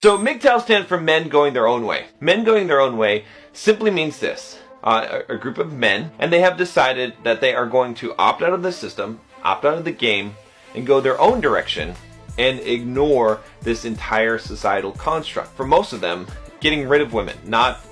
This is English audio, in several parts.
So MGTOW stands for men going their own way. Men going their own way simply means this. A group of men, and they have decided that they are going to opt out of the system, opt out of the game, and go their own direction and ignore this entire societal construct. For most of them, getting rid of women, not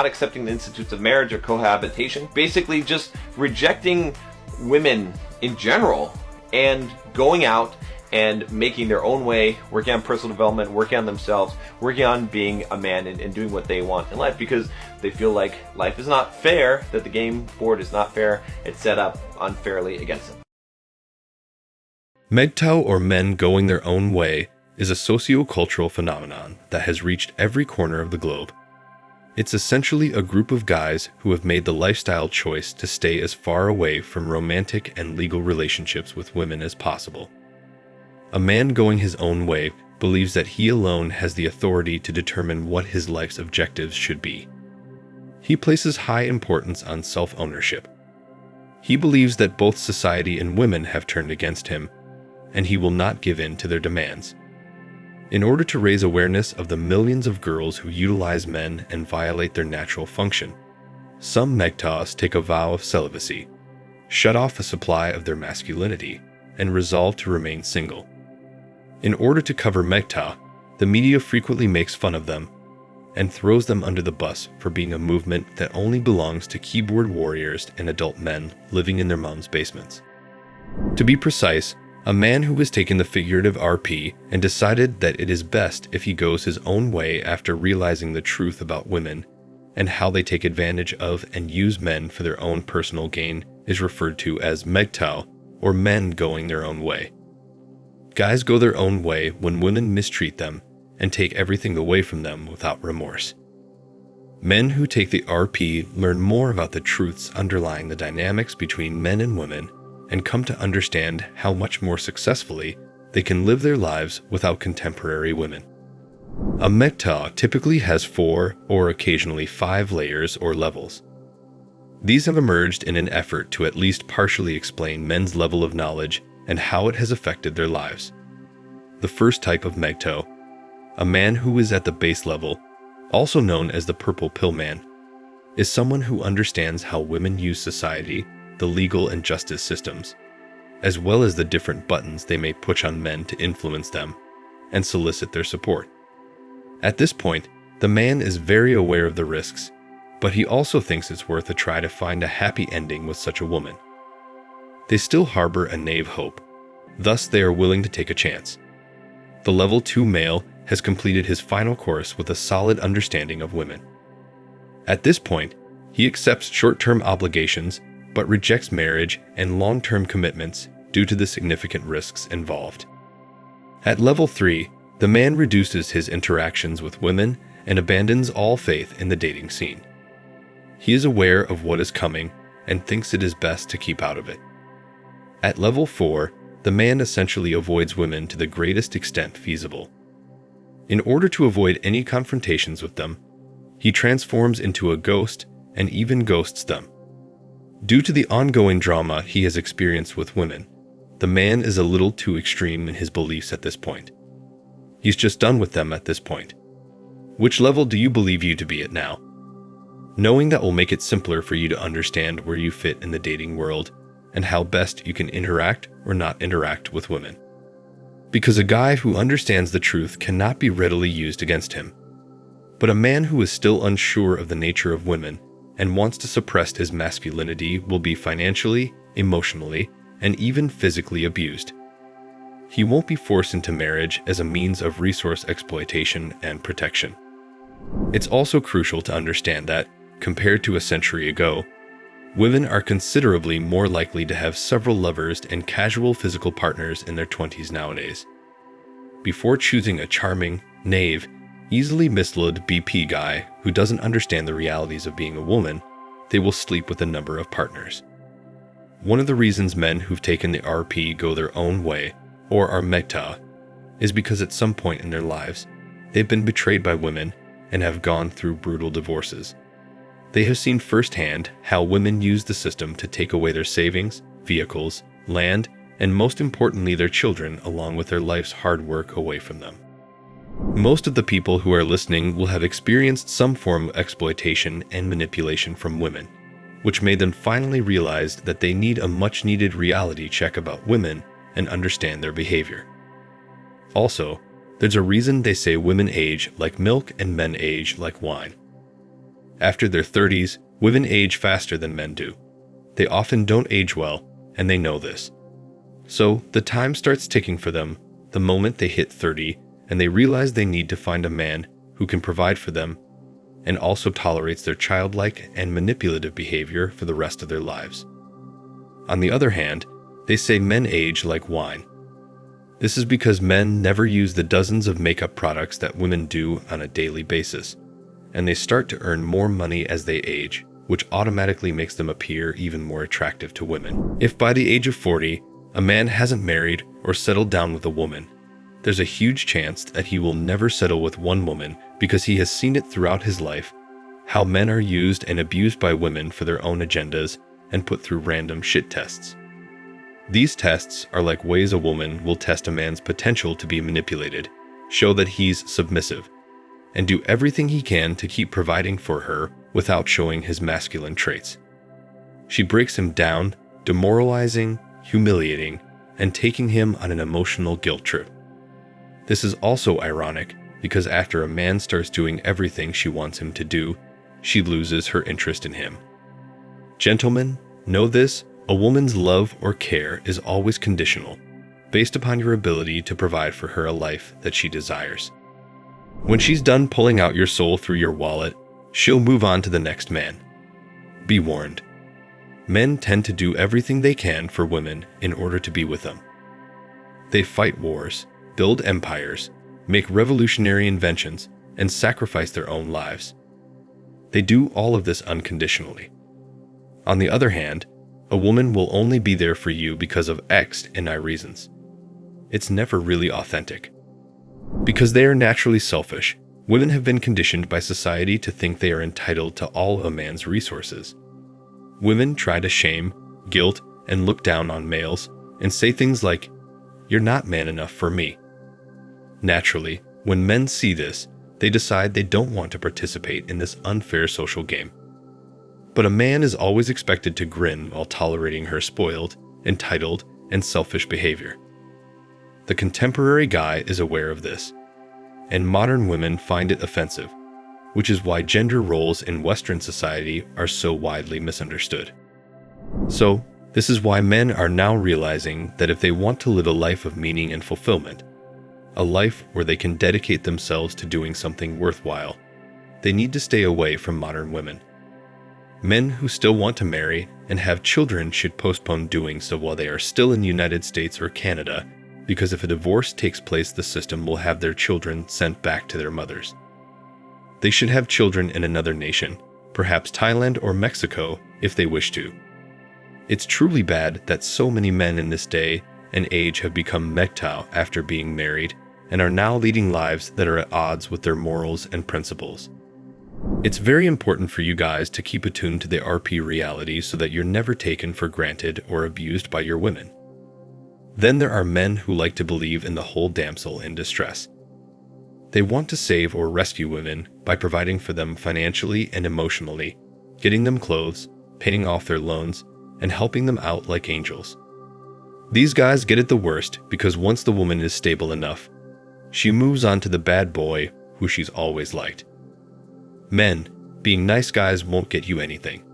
accepting the institutes of marriage or cohabitation, basically just rejecting women in general and going out and making their own way, working on personal development, working on themselves, working on being a man and doing what they want in life, because they feel like life is not fair, that the game board is not fair, it's set up unfairly against them. MGTOW, or men going their own way, is a socio-cultural phenomenon that has reached every corner of the globe. It's essentially a group of guys who have made the lifestyle choice to stay as far away from romantic and legal relationships with women as possible. A man going his own way believes that he alone has the authority to determine what his life's objectives should be. He places high importance on self-ownership. He believes that both society and women have turned against him, and he will not give in to their demands. In order to raise awareness of the millions of girls who utilize men and violate their natural function, some MGTOWs take a vow of celibacy, shut off a supply of their masculinity, and resolve to remain single. In order to cover MGTOW, the media frequently makes fun of them and throws them under the bus for being a movement that only belongs to keyboard warriors and adult men living in their mom's basements. To be precise, a man who has taken the figurative RP and decided that it is best if he goes his own way after realizing the truth about women and how they take advantage of and use men for their own personal gain is referred to as MGTOW, or men going their own way. Guys go their own way when women mistreat them and take everything away from them without remorse. Men who take the RP learn more about the truths underlying the dynamics between men and women and come to understand how much more successfully they can live their lives without contemporary women. A MGTOW typically has 4 or occasionally 5 layers or levels. These have emerged in an effort to at least partially explain men's level of knowledge and how it has affected their lives. The first type of MGTOW, a man who is at the base level, also known as the purple pill man, is someone who understands how women use society, the legal and justice systems, as well as the different buttons they may push on men to influence them and solicit their support. At this point, the man is very aware of the risks, but he also thinks it's worth a try to find a happy ending with such a woman. They still harbor a naive hope, thus they are willing to take a chance. The level 2 male has completed his final course with a solid understanding of women. At this point, he accepts short-term obligations but rejects marriage and long-term commitments due to the significant risks involved. At level 3, the man reduces his interactions with women and abandons all faith in the dating scene. He is aware of what is coming and thinks it is best to keep out of it. At level 4, the man essentially avoids women to the greatest extent feasible. In order to avoid any confrontations with them, he transforms into a ghost and even ghosts them. Due to the ongoing drama he has experienced with women, the man is a little too extreme in his beliefs at this point. He's just done with them at this point. Which level do you believe you to be at now? Knowing that will make it simpler for you to understand where you fit in the dating world and how best you can interact or not interact with women. Because a guy who understands the truth cannot be readily used against him. But a man who is still unsure of the nature of women and wants to suppress his masculinity will be financially, emotionally, and even physically abused. He won't be forced into marriage as a means of resource exploitation and protection. It's also crucial to understand that, compared to a century ago, women are considerably more likely to have several lovers and casual physical partners in their 20s nowadays. Before choosing a charming, naive, easily misled BP guy who doesn't understand the realities of being a woman, they will sleep with a number of partners. One of the reasons men who've taken the RP go their own way, or are MGTOW, is because at some point in their lives, they've been betrayed by women and have gone through brutal divorces. They have seen firsthand how women use the system to take away their savings, vehicles, land, and most importantly their children along with their life's hard work away from them. Most of the people who are listening will have experienced some form of exploitation and manipulation from women, which made them finally realize that they need a much-needed reality check about women and understand their behavior. Also, there's a reason they say women age like milk and men age like wine. After their 30s, women age faster than men do. They often don't age well, and they know this. So, the time starts ticking for them the moment they hit 30, and they realize they need to find a man who can provide for them and also tolerates their childlike and manipulative behavior for the rest of their lives. On the other hand, they say men age like wine. This is because men never use the dozens of makeup products that women do on a daily basis, and they start to earn more money as they age, which automatically makes them appear even more attractive to women. If by the age of 40, a man hasn't married or settled down with a woman, there's a huge chance that he will never settle with one woman because he has seen it throughout his life, how men are used and abused by women for their own agendas and put through random shit tests. These tests are like ways a woman will test a man's potential to be manipulated, show that he's submissive, and do everything he can to keep providing for her without showing his masculine traits. She breaks him down, demoralizing, humiliating, and taking him on an emotional guilt trip. This is also ironic because after a man starts doing everything she wants him to do, she loses her interest in him. Gentlemen, know this: a woman's love or care is always conditional, based upon your ability to provide for her a life that she desires. When she's done pulling out your soul through your wallet, she'll move on to the next man. Be warned. Men tend to do everything they can for women in order to be with them. They fight wars, build empires, make revolutionary inventions, and sacrifice their own lives. They do all of this unconditionally. On the other hand, a woman will only be there for you because of X and Y reasons. It's never really authentic. Because they are naturally selfish, women have been conditioned by society to think they are entitled to all a man's resources. Women try to shame, guilt, and look down on males and say things like, "You're not man enough for me." Naturally, when men see this, they decide they don't want to participate in this unfair social game. But a man is always expected to grin while tolerating her spoiled, entitled, and selfish behavior. The contemporary guy is aware of this, and modern women find it offensive, which is why gender roles in Western society are so widely misunderstood. So, this is why men are now realizing that if they want to live a life of meaning and fulfillment, a life where they can dedicate themselves to doing something worthwhile, they need to stay away from modern women. Men who still want to marry and have children should postpone doing so while they are still in the United States or Canada, because if a divorce takes place, the system will have their children sent back to their mothers. They should have children in another nation, perhaps Thailand or Mexico, if they wish to. It's truly bad that so many men in this day and age have become Metta after being married and are now leading lives that are at odds with their morals and principles. It's very important for you guys to keep attuned to the RP reality so that you're never taken for granted or abused by your women. Then there are men who like to believe in the whole damsel in distress. They want to save or rescue women by providing for them financially and emotionally, getting them clothes, paying off their loans, and helping them out like angels. These guys get it the worst because once the woman is stable enough, she moves on to the bad boy who she's always liked. Men, being nice guys won't get you anything.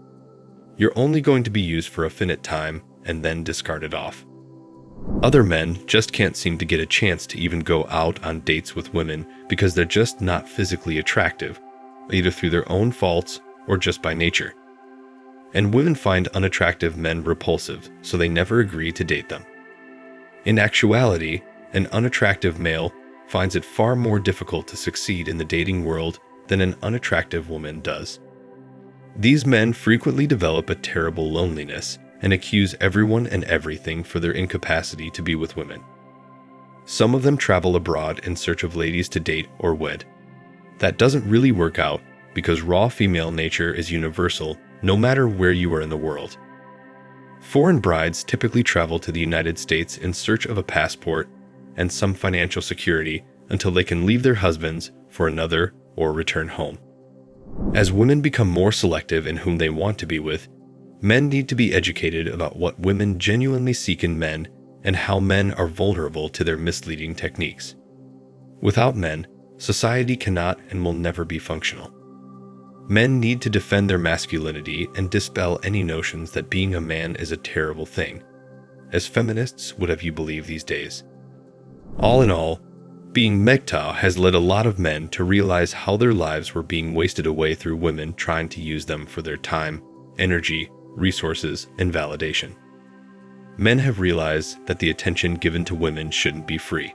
You're only going to be used for a finite time and then discarded off. Other men just can't seem to get a chance to even go out on dates with women because they're just not physically attractive, either through their own faults or just by nature. And women find unattractive men repulsive, so they never agree to date them. In actuality, an unattractive male finds it far more difficult to succeed in the dating world than an unattractive woman does. These men frequently develop a terrible loneliness and accuse everyone and everything for their incapacity to be with women. Some of them travel abroad in search of ladies to date or wed. That doesn't really work out because raw female nature is universal no matter where you are in the world. Foreign brides typically travel to the United States in search of a passport and some financial security until they can leave their husbands for another or return home. As women become more selective in whom they want to be with, men need to be educated about what women genuinely seek in men and how men are vulnerable to their misleading techniques. Without men, society cannot and will never be functional. Men need to defend their masculinity and dispel any notions that being a man is a terrible thing, as feminists would have you believe these days. All in all, being Metta has led a lot of men to realize how their lives were being wasted away through women trying to use them for their time, energy, resources, and validation. Men have realized that the attention given to women shouldn't be free.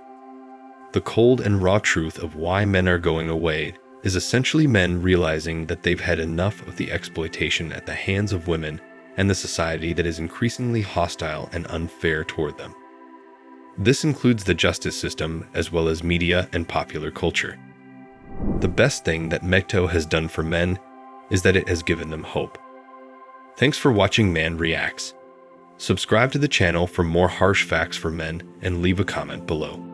The cold and raw truth of why men are going away is essentially men realizing that they've had enough of the exploitation at the hands of women and the society that is increasingly hostile and unfair toward them. This includes the justice system as well as media and popular culture. The best thing that Metta has done for men is that it has given them hope. Thanks for watching Man Reacts. Subscribe to the channel for more harsh facts for men and leave a comment below.